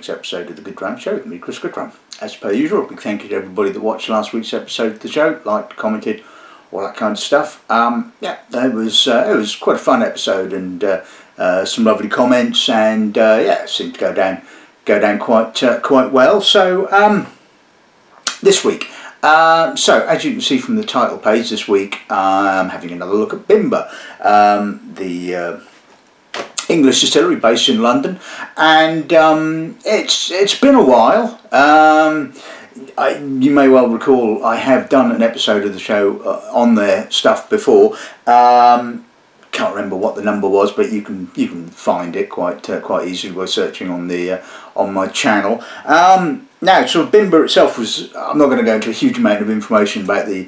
week's episode of the Goodrum Show with me, Chris Goodrum. As per usual, a big thank you to everybody that watched last week's episode of the show, liked, commented, all that kind of stuff. Yeah, it was quite a fun episode, and some lovely comments, and yeah, it seemed to go down quite well. So this week, so as you can see from the title page, this week I'm having another look at Bimber, the English distillery based in London, and it's been a while. You may well recall I have done an episode of the show on their stuff before. Can't remember what the number was, but you can find it quite easily by searching on my channel. Now, sort of Bimber itself was. I'm not going to go into a huge amount of information about the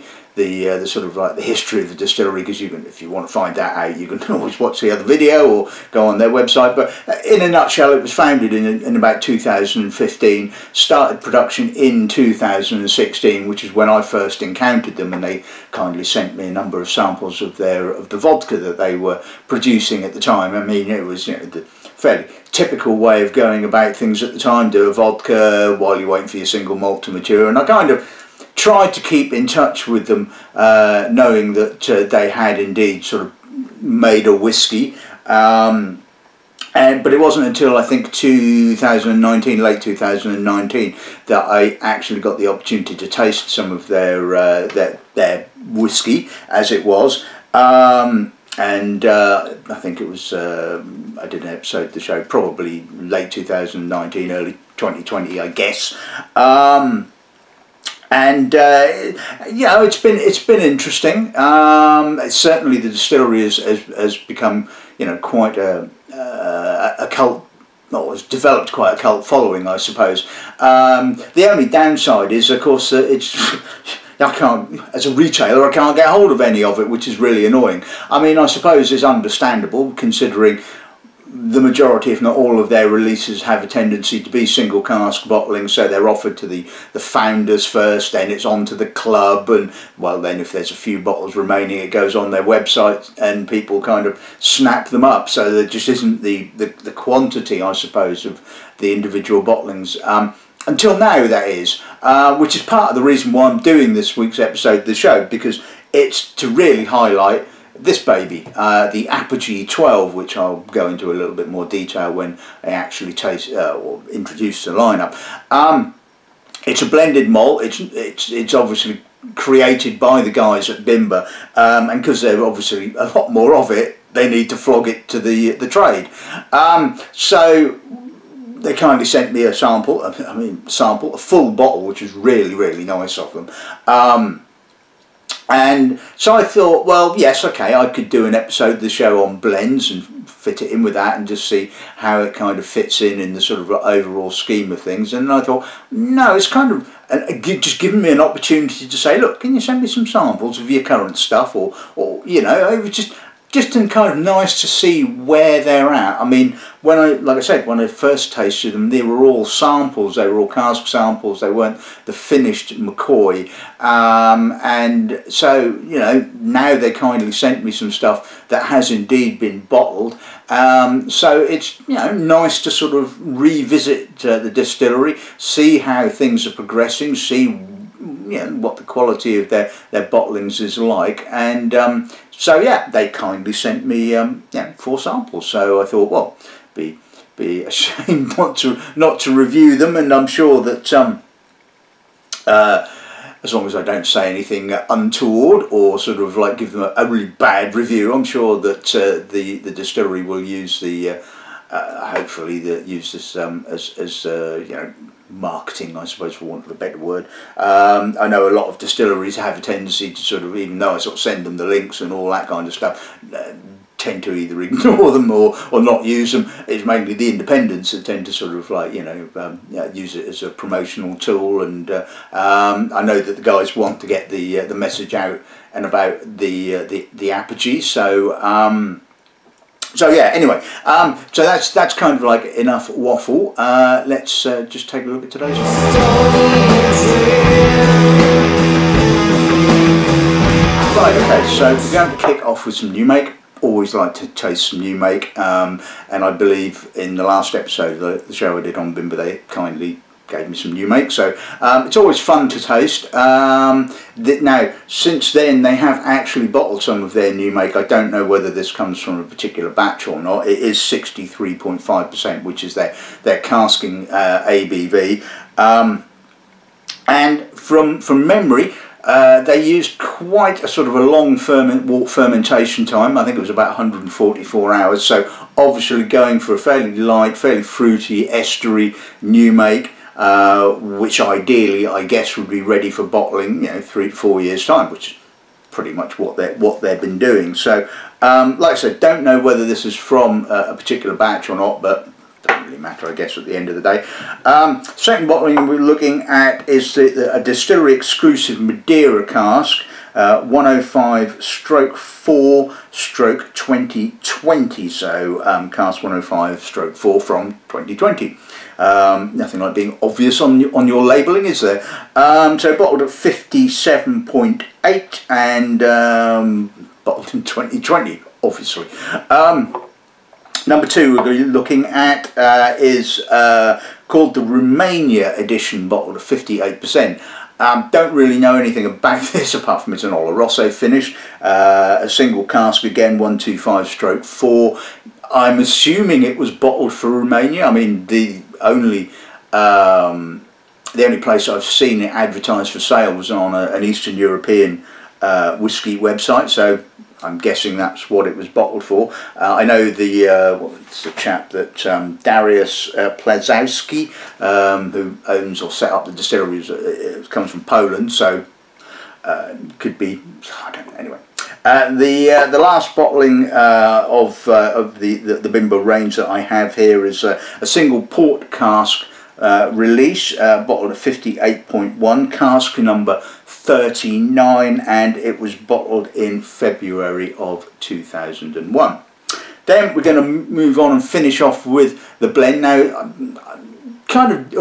sort of like the history of the distillery, because if you want to find that out, you can always watch the other video or go on their website. But in a nutshell, it was founded in about 2015, started production in 2016, which is when I first encountered them, and they kindly sent me a number of samples of the vodka that they were producing at the time. I mean, it was, the fairly typical way of going about things at the time: do a vodka while you're waiting for your single malt to mature. And I kind of tried to keep in touch with them, knowing that they had indeed sort of made a whiskey, but it wasn't until I think 2019, late 2019, that I actually got the opportunity to taste some of their whiskey as it was. And I think it was, I did an episode of the show probably late 2019, early 2020, I guess. And yeah, it's been interesting. Certainly, the distillery has become, quite a cult. Well, it's developed quite a cult following, I suppose. The only downside is, of course, that I can't, as a retailer, I can't get hold of any of it, which is really annoying. I mean, I suppose it's understandable, considering the majority, if not all, of their releases have a tendency to be single cask bottling, so they're offered to the founders first, then it's on to the club, and well, then if there's a few bottles remaining, it goes on their website and people kind of snap them up. So there just isn't the quantity, I suppose, of the individual bottlings. Until now, that is, which is part of the reason why I'm doing this week's episode of the show, because it's to really highlight this baby, the Apogee XII, which I'll go into a little bit more detail when I actually taste or introduce the lineup. It's a blended malt. It's obviously created by the guys at Bimber, and because they're obviously a lot more of it, they need to flog it to the trade. So they kindly sent me a sample. A full bottle, which is really nice of them. And so I thought, well, yes, okay, I could do an episode of the show on blends and fit it in with that and just see how it kind of fits in the sort of overall scheme of things. And I thought, no, it's kind of just giving me an opportunity to say, look, can you send me some samples of your current stuff, or it was just kind of nice to see where they're at. I mean, like I said, when I first tasted them, they were all samples. They were all cask samples. They weren't the finished McCoy. And so, now they kindly sent me some stuff that has indeed been bottled. So it's, nice to sort of revisit the distillery, see how things are progressing, see what the quality of their bottlings is like. And so yeah, they kindly sent me 4 samples. So I thought, well, be a shame not to review them, and I'm sure that as long as I don't say anything untoward or sort of like give them a really bad review, I'm sure that the distillery will use hopefully use this as marketing, I suppose, for want of a better word. I know a lot of distilleries have a tendency to sort of, even though I sort of send them the links and all that kind of stuff, tend to either ignore them or not use them. It's mainly the independents that tend to sort of like use it as a promotional tool. And I know that the guys want to get the message out and about the Apogee. So yeah, anyway, so that's kind of like enough waffle. Let's just take a look at today's one. Right, okay, so we're going to kick off with some new make. always like to taste some new make, and I believe in the last episode of the show I did on Bimber, they kindly gave me some new make, so it's always fun to taste. Now, since then, they have actually bottled some of their new make. I don't know whether this comes from a particular batch or not. It is 63.5%, which is their casking ABV. And from memory, they used quite a sort of a long fermentation time. I think it was about 144 hours. So obviously going for a fairly light, fairly fruity, estery new make, which ideally I guess would be ready for bottling, 3 to 4 years time, which is pretty much what they've been doing. So like I said, don't know whether this is from a particular batch or not, but doesn't really matter, I guess, at the end of the day. Second bottling we're looking at is a Distillery exclusive Madeira cask, 105/4/2020, so cask 105/4 from 2020. Nothing like being obvious on your labelling, is there? So bottled at 57.8 and bottled in 2020, obviously. Number two we're looking at is called the Romania edition, bottled at 58%. Don't really know anything about this apart from it's an Oloroso finish. A single cask again, 125/4. I'm assuming it was bottled for Romania. I mean, the only place I've seen it advertised for sale was on an Eastern European whiskey website, so I'm guessing that's what it was bottled for. I know it's the chap that Darius Plazowski, who owns or set up the distillery, it comes from Poland, so could be, I don't know, anyway. The last bottling of the Bimber range that I have here is a single port cask release, bottled at 58.1, cask number 39, and it was bottled in February of 2001. Then we're going to move on and finish off with the blend. Now, I'm kind of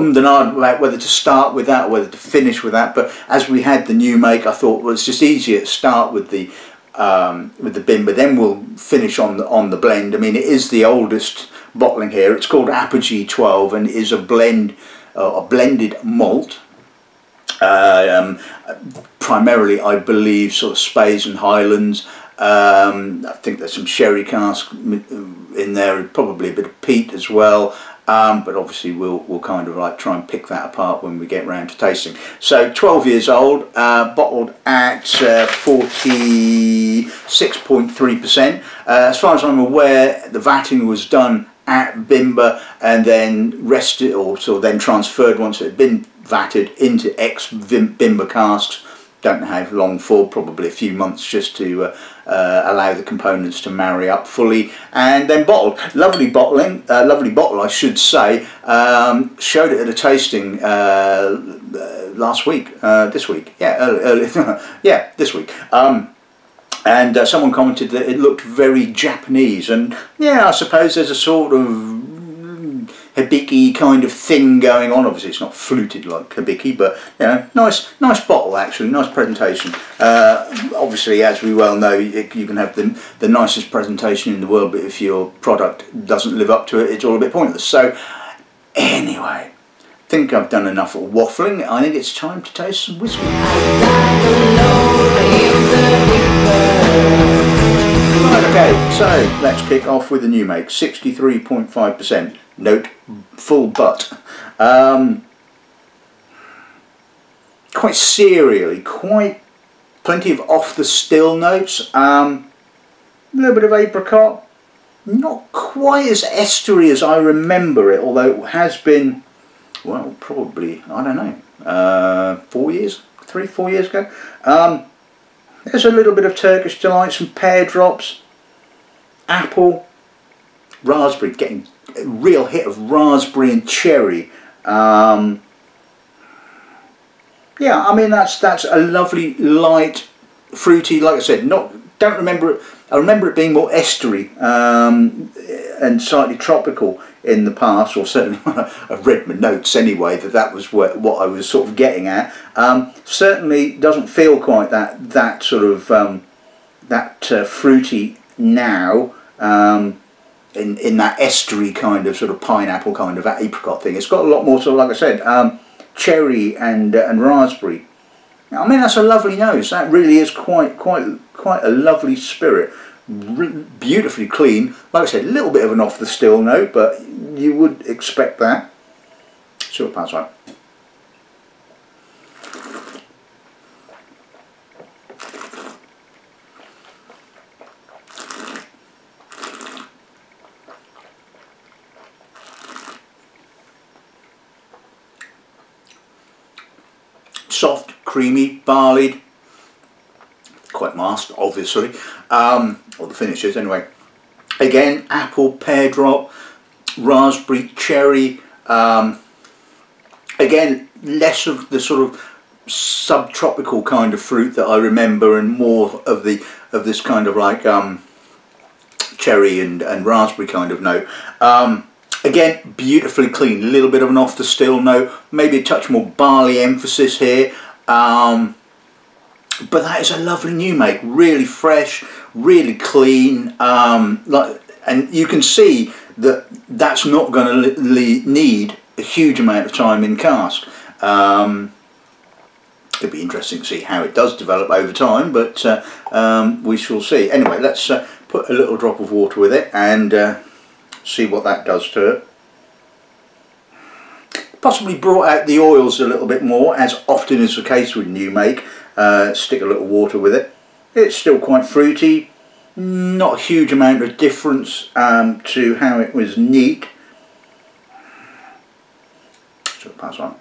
about whether to start with that or whether to finish with that, but as we had the new make, I thought, well, it's just easier to start with the Bimber, then we'll finish on the blend. I mean, it is the oldest bottling here. It's called Apogee XII and is a blended malt. Primarily, I believe, sort of Spays and Highlands. I think there's some sherry cask in there, probably a bit of peat as well. But obviously we'll kind of like try and pick that apart when we get round to tasting. So 12 years old, bottled at 46.3%. As far as I'm aware, the vatting was done at Bimber and then rested, or sort of then transferred once it had been vatted into ex-Bimber casks. Don't know how long for, probably a few months, just to allow the components to marry up fully, and then bottled. Lovely bottling, lovely bottle, I should say. Showed it at a tasting last week, this week, yeah, early yeah, this week. And someone commented that it looked very Japanese, and yeah, I suppose there's a sort of hibiki kind of thing going on. Obviously it's not fluted like hibiki, but nice bottle actually, nice presentation. Obviously, as we well know, you can have the nicest presentation in the world, but if your product doesn't live up to it, it's all a bit pointless. So anyway, I think I've done enough waffling. I think it's time to taste some whiskey. Right, okay, so let's kick off with the new make, 63.5%. Note, full butt. Quite cereally, quite plenty of off the still notes. A little bit of apricot, not quite as estery as I remember it, although it has been, well, probably, I don't know, 4 years, 3-4 years ago. There's a little bit of Turkish delight, some pear drops, apple, raspberry, getting a real hit of raspberry and cherry. Yeah, I mean that's a lovely light, fruity. Like I said, don't remember it. I remember it being more estery and slightly tropical in the past, or certainly when I've read my notes anyway, that was what I was sort of getting at. Certainly doesn't feel quite that sort of that fruity now in that estery kind of sort of pineapple kind of apricot thing. It's got a lot more sort of, like I said, cherry and raspberry. I mean, that's a lovely nose. That really is quite a lovely spirit. Beautifully clean. Like I said, a little bit of an off the still note, but you would expect that. See what pass like. Soft, creamy, barleyed, quite masked, obviously, or the finish is anyway. Again, apple, pear drop, raspberry, cherry. Again, less of the sort of subtropical kind of fruit that I remember, and more of this kind of like cherry and raspberry kind of note. Again, beautifully clean, a little bit of an off the still note, maybe a touch more barley emphasis here, but that is a lovely new make, really fresh, really clean, and you can see that that's not going to need a huge amount of time in cask. It'll be interesting to see how it does develop over time, but we shall see. Anyway, let's put a little drop of water with it and see what that does to it. Possibly brought out the oils a little bit more, as often is the case with new make. Stick a little water with it. It's still quite fruity, not a huge amount of difference to how it was neat. So pass on.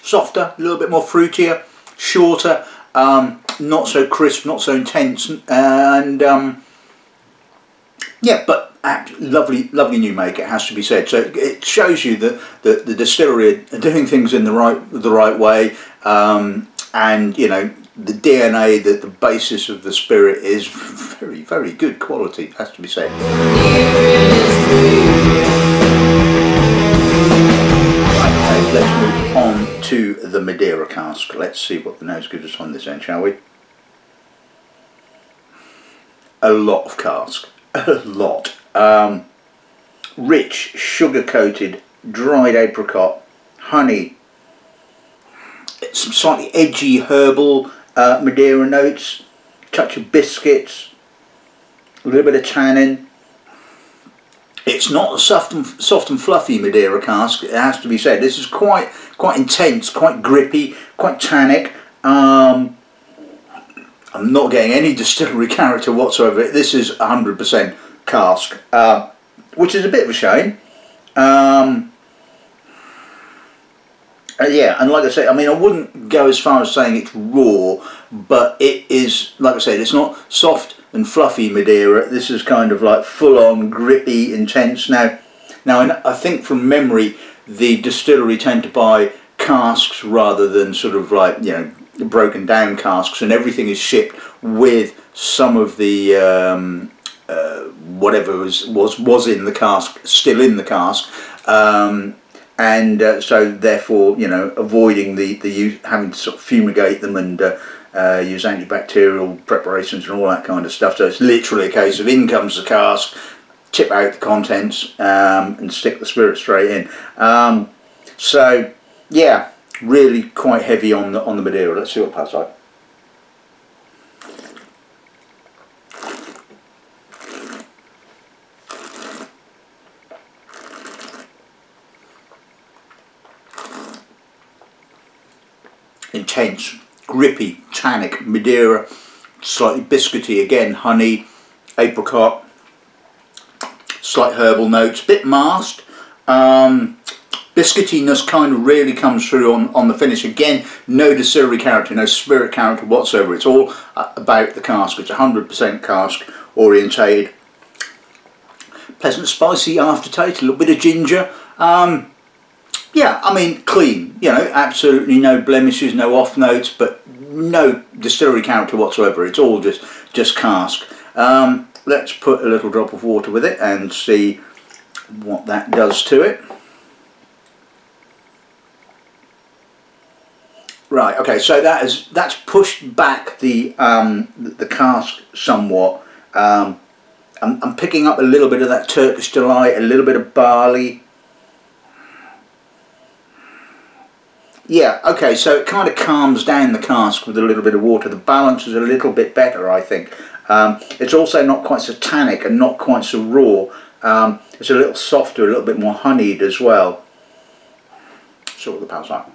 Softer, a little bit more fruitier, shorter, not so crisp, not so intense, and yeah, but lovely new make, it has to be said. So it shows you that the distillery are doing things in the right way, and you know, the DNA, the basis of the spirit is very good quality, has to be said. Let's move on to the Madeira cask. Let's see what the nose gives us on this end, shall we? A lot of cask, a lot. Rich, sugar-coated, dried apricot, honey, some slightly edgy herbal Madeira notes, touch of biscuits, a little bit of tannin. It's not a soft and fluffy Madeira cask, it has to be said. This is quite intense, quite grippy, quite tannic. I'm not getting any distillery character whatsoever. This is 100% cask, which is a bit of a shame. Yeah, and like I say, I mean, I wouldn't go as far as saying it's raw, but it is, like I said, it's not soft and fluffy Madeira. This is kind of like full-on, grippy, intense. Now I think from memory, the distillery tend to buy casks rather than sort of like, you know, broken down casks, and everything is shipped with some of the whatever was in the cask still in the cask. And so therefore, you know, avoiding the use, having to sort of fumigate them and use antibacterial preparations and all that kind of stuff. So it's literally a case of in comes the cask, tip out the contents, and stick the spirit straight in. So yeah, really quite heavy on the Madeira. Let's see what it passes like. Intense, grippy, tannic Madeira, slightly biscuity again, honey, apricot, slight herbal notes, bit masked. Biscuitiness kind of really comes through on the finish. Again, no distillery character, no spirit character whatsoever. It's all about the cask. It's 100% cask orientated. Pleasant spicy aftertaste, a little bit of ginger. Yeah, I mean, clean, you know, absolutely no blemishes, no off notes, but no distillery character whatsoever. It's all just cask. Let's put a little drop of water with it and see what that does to it. Right, okay, so that's pushed back the cask somewhat. I'm picking up a little bit of that Turkish Delight, a little bit of barley. Yeah, okay, so it kind of calms down the cask with a little bit of water. The balance is a little bit better, I think. It's also not quite so tannic and not quite so raw. It's a little softer, a little bit more honeyed as well. Sort of the pal's like.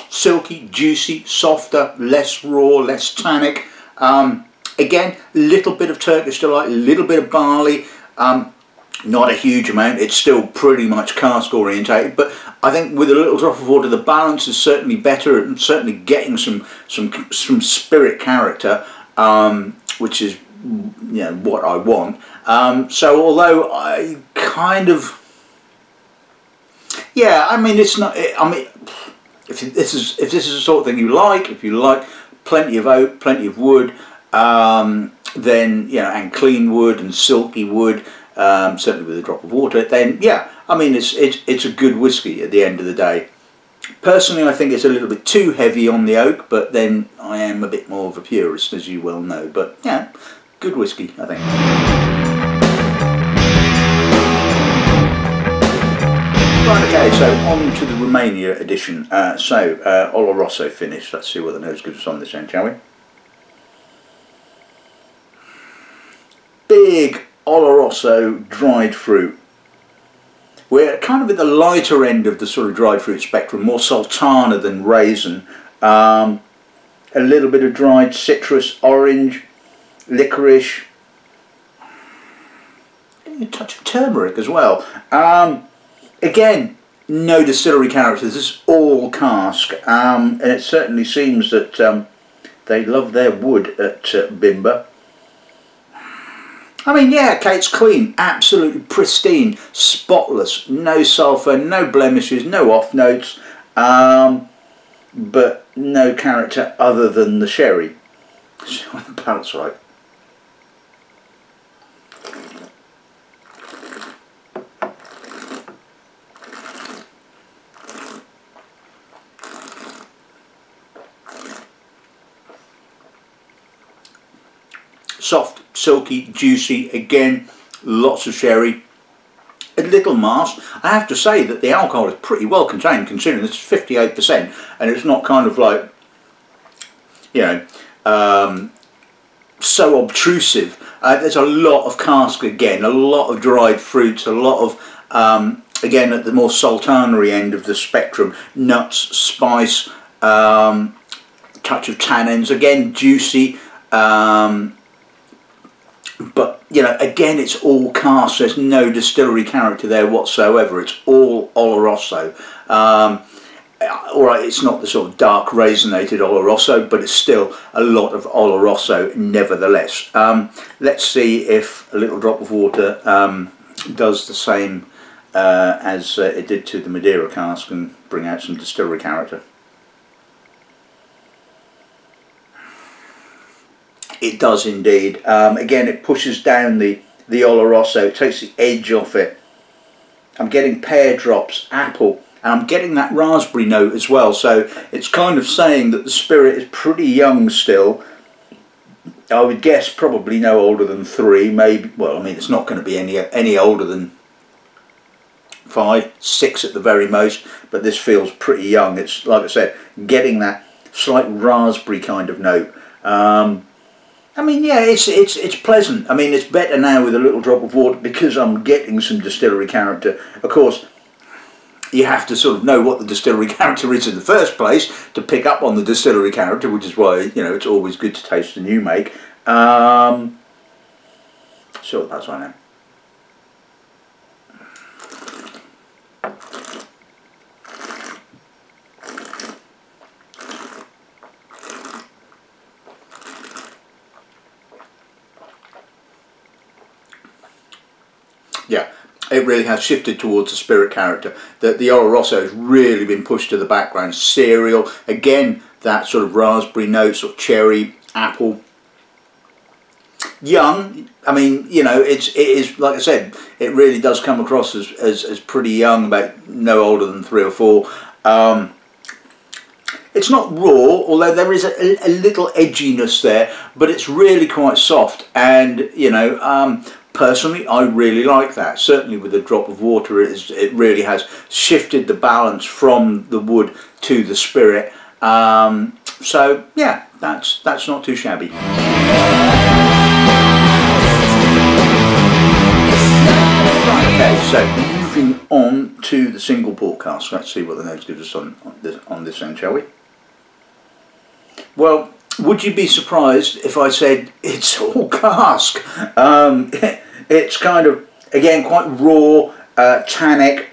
Silky, juicy, softer, less raw, less tannic. Again, a little bit of Turkish Delight, a little bit of barley. Not a huge amount. It's still pretty much cask orientated, but I think with a little drop of water, the balance is certainly better and certainly getting some spirit character, which is, you know, what I want. So although I kind of, yeah, I mean, it's not. I mean, if this is the sort of thing you like, if you like plenty of oak, plenty of wood, then, you know, and clean wood and silky wood, certainly with a drop of water, then yeah, I mean, it's a good whiskey at the end of the day. Personally, I think it's a little bit too heavy on the oak, but then I am a bit more of a purist, as you well know. But yeah, good whiskey, I think. Right, okay, so on to the Romania edition. Oloroso finish. Let's see what the nose gives us on this end, shall we? Big Oloroso dried fruit. We're kind of at the lighter end of the sort of dried fruit spectrum, more sultana than raisin. A little bit of dried citrus, orange, licorice, a touch of turmeric as well. Again, no distillery characters. This is all cask, and it certainly seems that they love their wood at Bimber. I mean, yeah, okay, it's clean, absolutely pristine, spotless, no sulphur, no blemishes, no off notes, but no character other than the sherry. So the palate's right. Soft, silky, juicy, again, lots of sherry, a little mass. I have to say that the alcohol is pretty well contained, considering this is 58%, and it's not kind of like, you know, so obtrusive. There's a lot of cask again, a lot of dried fruits, a lot of, again, at the more sultanery end of the spectrum, nuts, spice, touch of tannins, again, juicy, but, you know, again, it's all cask. There's no distillery character there whatsoever. It's all Oloroso. Alright, it's not the sort of dark raisinated Oloroso, but it's still a lot of Oloroso nevertheless. Let's see if a little drop of water does the same as it did to the Madeira cask and bring out some distillery character. It does indeed. Again, it pushes down the Oloroso, it takes the edge off it. I'm getting pear drops, apple, and I'm getting that raspberry note as well, so it's kind of saying that the spirit is pretty young still. I would guess probably no older than 3, maybe, well, I mean, it's not going to be any older than 5, 6 at the very most, but this feels pretty young. It's, like I said, getting that slight raspberry kind of note. I mean, yeah, it's pleasant. I mean, it's better now with a little drop of water because I'm getting some distillery character. Of course, you have to sort of know what the distillery character is in the first place to pick up on the distillery character, which is why, you know, it's always good to taste a new make. So that's right now. Yeah, it really has shifted towards the spirit character. The Oloroso has really been pushed to the background. Cereal, again, that sort of raspberry notes, or cherry, apple. Young, I mean, you know, it is, like I said, it really does come across as pretty young, about no older than 3 or 4. It's not raw, although there is a little edginess there, but it's really quite soft, and, you know, personally, I really like that. Certainly with a drop of water, it really has shifted the balance from the wood to the spirit. So yeah, that's not too shabby. Right, okay, so moving on to the single port cask. Let's see what the nose gives us on this end, shall we? Well, would you be surprised if I said it's all cask? It's kind of, again, quite raw, tannic,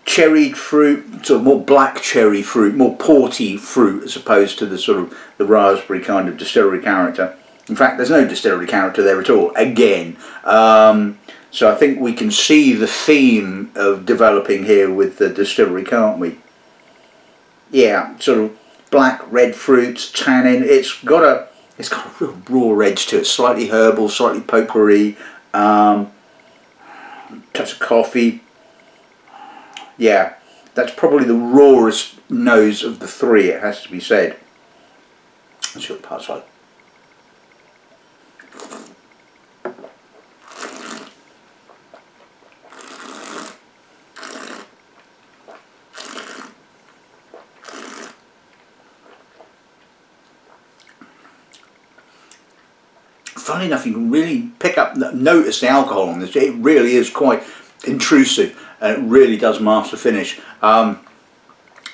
cherried fruit, sort of more black cherry fruit, more porty fruit, as opposed to the sort of the raspberry kind of distillery character. In fact, there's no distillery character there at all, again. So I think we can see the theme of developing here with the distillery, can't we? Yeah, sort of black, red fruits, tannin. It's got a real raw edge to it, slightly herbal, slightly potpourri, touch of coffee. Yeah, that's probably the rawest nose of the 3, it has to be said. Let's see what the part's like. Funny enough, you can really notice the alcohol on this. It really is quite intrusive, and it really does master finish. Kind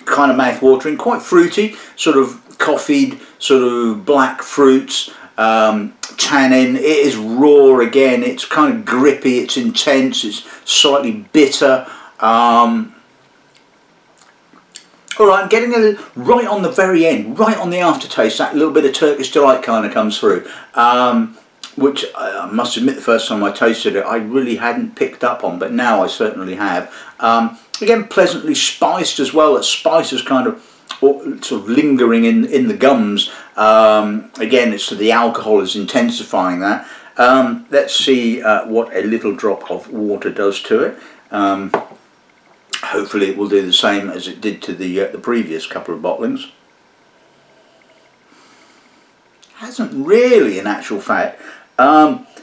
of mouth-watering, quite fruity, sort of coffeed, sort of black fruits, tannin. It is raw again. It's kind of grippy. It's intense. It's slightly bitter. All right, I'm getting right on the very end, right on the aftertaste, that little bit of Turkish delight kind of comes through, which I must admit the first time I tasted it I really hadn't picked up on, but now I certainly have. Again, pleasantly spiced as well. That spice is kind of sort of lingering in the gums. Again, it's the alcohol is intensifying that. Let's see what a little drop of water does to it. Hopefully it will do the same as it did to the previous couple of bottlings. Hasn't really, in actual fact.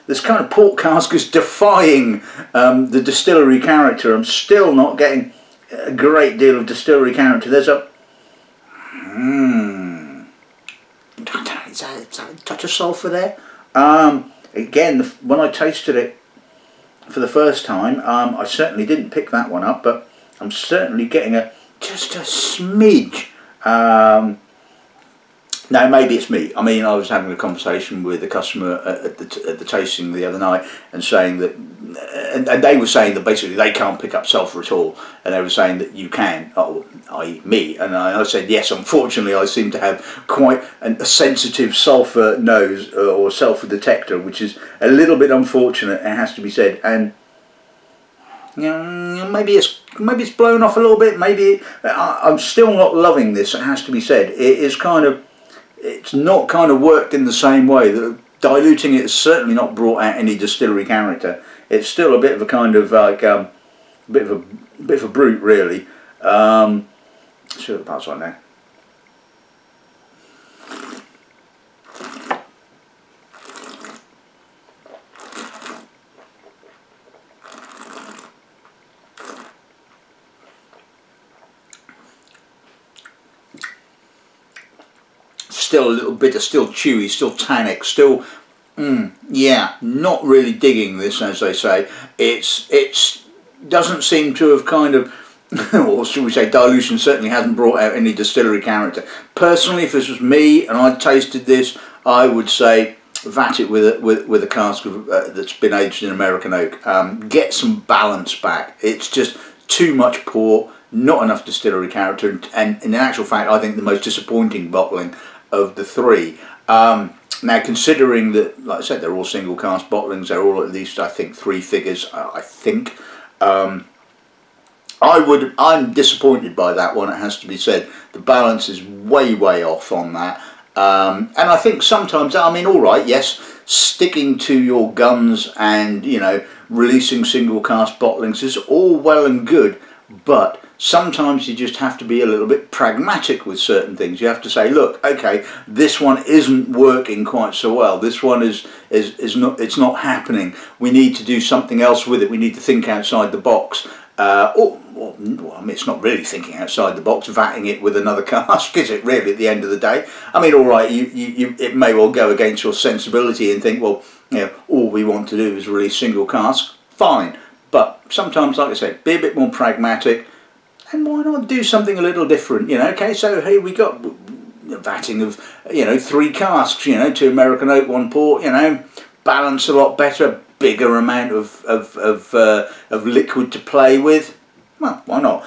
This kind of port cask is defying the distillery character. I'm still not getting a great deal of distillery character. There's a is that a touch of sulphur there? Again, when I tasted it for the first time, I certainly didn't pick that one up, but I'm certainly getting just a smidge. Now maybe it's me. I mean, I was having a conversation with a customer at the tasting the other night, and saying that, and they were saying that basically they can't pick up sulphur at all, and they were saying that you can, i.e. me, and I said yes. Unfortunately, I seem to have quite a sensitive sulphur nose, or sulphur detector, which is a little bit unfortunate, it has to be said. And you know, maybe it's blown off a little bit. Maybe I'm still not loving this. It has to be said. It is kind of, it's not kind of worked in the same way. The diluting it has certainly not brought out any distillery character. It's still a bit of a kind of like a bit of a brute, really. Let's see what the part's like now. Still a little bitter, still chewy, still tannic, still, yeah, not really digging this, as they say. It's doesn't seem to have kind of, or should we say dilution certainly hasn't brought out any distillery character. Personally, if this was me and I tasted this, I would say vat it with a cask of, that's been aged in American oak. Get some balance back. It's just too much port, not enough distillery character, and in actual fact I think the most disappointing bottling of the 3. Now, considering that, like I said, they're all single cask bottlings, they're all at least, I think, 3 figures. I think I'm disappointed by that one. It has to be said. The balance is way off on that. And I think sometimes, I mean, all right, yes, sticking to your guns and, you know, releasing single cask bottlings is all well and good, but sometimes you just have to be a little bit pragmatic with certain things. You have to say, look, okay, this one isn't working quite so well. This one is not, it's not happening. We need to do something else with it. We need to think outside the box. Well, I mean, it's not really thinking outside the box, vatting it with another cask, is it really, at the end of the day? I mean, all right, it may well go against your sensibility and think, well, you know, all we want to do is release single casks. Fine. But sometimes, like I said, be a bit more pragmatic, and why not do something a little different, you know? Okay, so here we got vatting of, you know, 3 casks, you know, 2 American oak, 1 port, you know, balance a lot better, bigger amount of liquid to play with. Well, why not?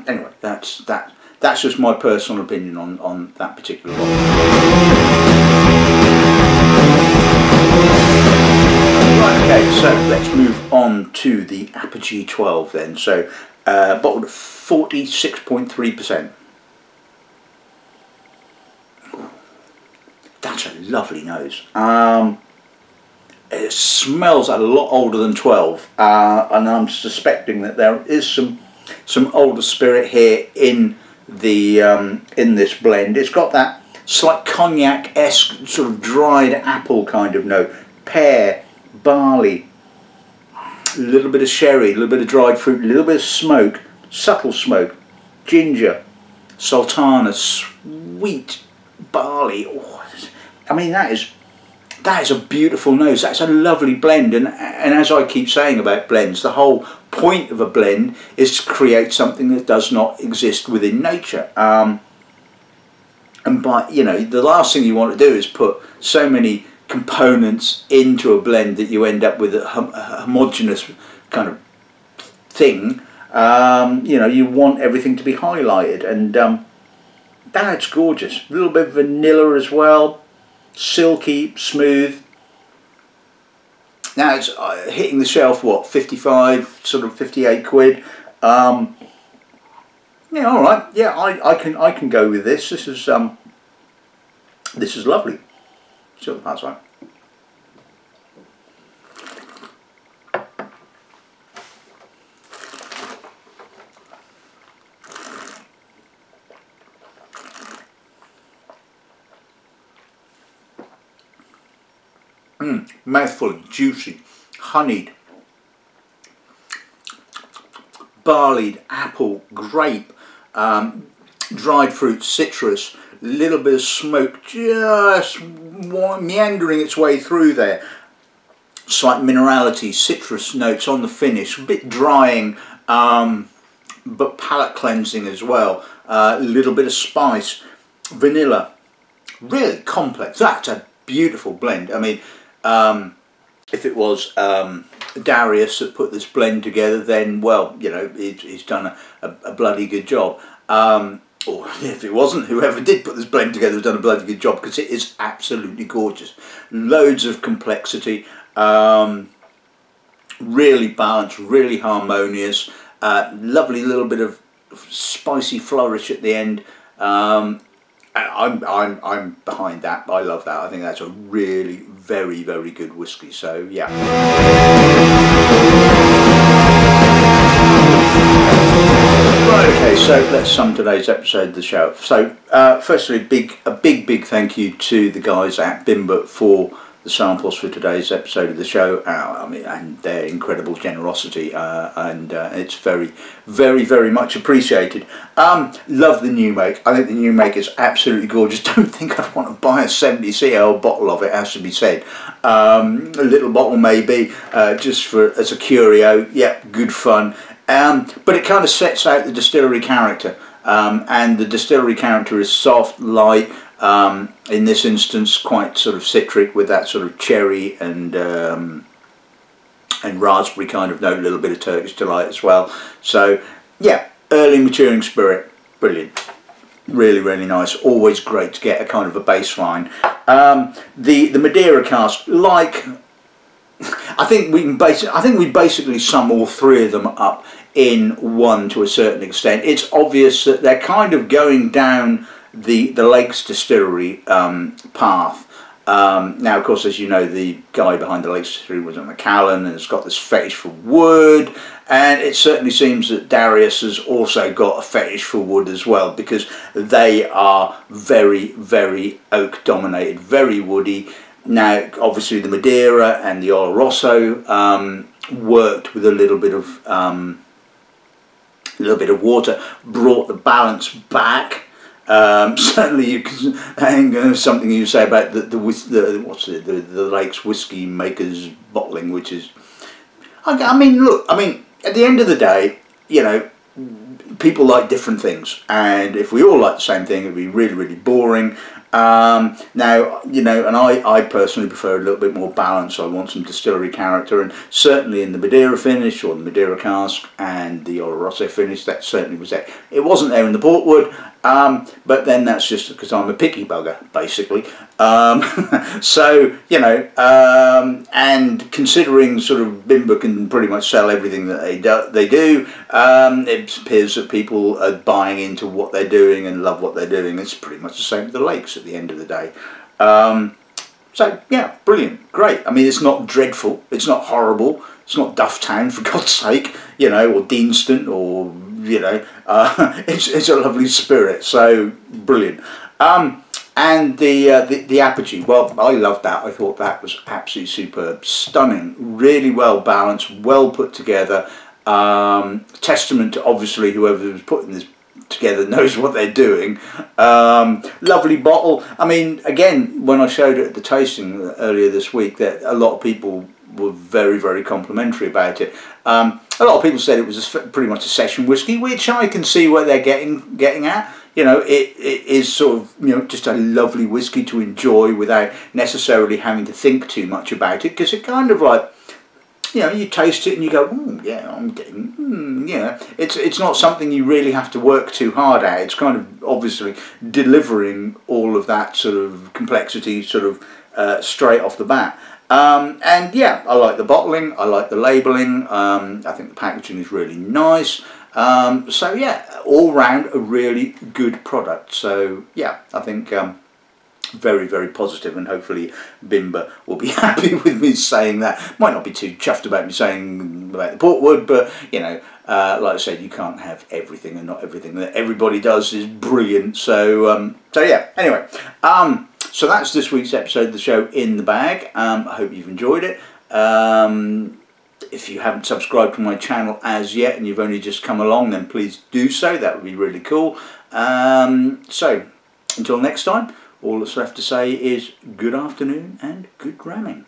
Anyway, that's just my personal opinion on that particular one. Right, okay, so let's move on to the Apogee XII then. So, bottled at 46.3%. That's a lovely nose. It smells a lot older than 12, and I'm suspecting that there is some older spirit here in the in this blend. It's got that slight cognac-esque sort of dried apple kind of note, pear, barley, a little bit of sherry, a little bit of dried fruit, a little bit of smoke, subtle smoke, ginger, sultana, sweet barley. Oh, I mean, that is a beautiful nose. That's a lovely blend, and as I keep saying about blends, the whole point of a blend is to create something that does not exist within nature. And by, you know, the last thing you want to do is put so many components into a blend that you end up with a homogeneous kind of thing. You know, you want everything to be highlighted, and that's gorgeous. A little bit of vanilla as well. Silky, smooth. Now it's hitting the shelf, what, 55, sort of 58 quid. Yeah, all right. Yeah, I can go with this. This is lovely. See what that's like. Mouthful, juicy, honeyed, barleyed, apple, grape, dried fruit, citrus, a little bit of smoke just meandering its way through there. Slight minerality, citrus notes on the finish, a bit drying, but palate cleansing as well. A little bit of spice, vanilla, really complex. That's a beautiful blend. I mean, if it was Darius that put this blend together, then, well, you know, he's done a bloody good job. Or if it wasn't, whoever did put this blend together has done a bloody good job, because it is absolutely gorgeous. Loads of complexity, really balanced, really harmonious, lovely little bit of spicy flourish at the end. I'm behind that. I love that. I think that's a really very good whiskey. So yeah. Right, okay, so let's sum today's episode of the show. So firstly, a big thank you to the guys at Bimber for the samples for today's episode of the show. I mean, and their incredible generosity, and it's very much appreciated. Love the new make. I think the new make is absolutely gorgeous. Don't think I'd want to buy a 70cl bottle of it, has to be said. A little bottle maybe, just as a curio. Yeah, good fun. But it kind of sets out the distillery character, and the distillery character is soft, light, in this instance quite sort of citric, with that sort of cherry and raspberry kind of note, a little bit of Turkish delight as well. So yeah, early maturing spirit, brilliant. really, really nice. Always great to get a kind of a baseline. The Madeira cask, like, I think we basically sum all three of them up in one to a certain extent. It's obvious that they're kind of going down the Lakes Distillery path. Now, of course, as you know, the guy behind the Lakes Distillery was a Macallan and has got this fetish for wood, and it certainly seems that Darius has also got a fetish for wood as well, because they are very, very oak dominated, very woody. Now, obviously, the Madeira and the Oloroso worked with a little bit of water, brought the balance back. Certainly, you can, and something you say about the Lakes Whiskey Makers bottling, which is, I mean, look, I mean, at the end of the day, you know, people like different things, and if we all like the same thing, it'd be really, really boring. Now, you know, and I personally prefer a little bit more balance. I want some distillery character, and certainly in the Madeira finish, or the Madeira cask, and the Oloroso finish, that certainly was there. It wasn't there in the Portwood, but then that's just because I'm a picky bugger, basically. So, you know, and considering sort of Bimber can pretty much sell everything that they do, it appears that people are buying into what they're doing and love what they're doing. It's pretty much the same with the Lakes at the end of the day. So, yeah, brilliant, great. I mean, it's not dreadful, it's not horrible, it's not Dufftown, for God's sake, you know, or Deanston, or, you know, it's a lovely spirit, so brilliant. And the Apogee, well, I loved that. I thought that was absolutely superb, stunning, really well balanced, well put together. Testament to obviously whoever was putting this together knows what they're doing. Lovely bottle. I mean, again, when I showed it at the tasting earlier this week, that a lot of people were very, very complimentary about it. A lot of people said it was pretty much a session whiskey, which I can see where they're getting at. You know, it is sort of, you know, just a lovely whiskey to enjoy without necessarily having to think too much about it, because it kind of like, you know, you taste it and you go, yeah, I'm getting, yeah. It's not something you really have to work too hard at. It's kind of obviously delivering all of that sort of complexity sort of straight off the bat. And yeah, I like the bottling, I like the labelling, I think the packaging is really nice. So yeah, all round a really good product. So yeah, I think very, very positive, and hopefully Bimber will be happy with me saying that. Might not be too chuffed about me saying about the Portwood, but you know, like I said, you can't have everything, and not everything that everybody does is brilliant. So so yeah, anyway, so that's this week's episode of the show in the bag. I hope you've enjoyed it. If you haven't subscribed to my channel as yet and you've only just come along, then please do so. That would be really cool. So until next time, all that's left to say is good afternoon and good ramming.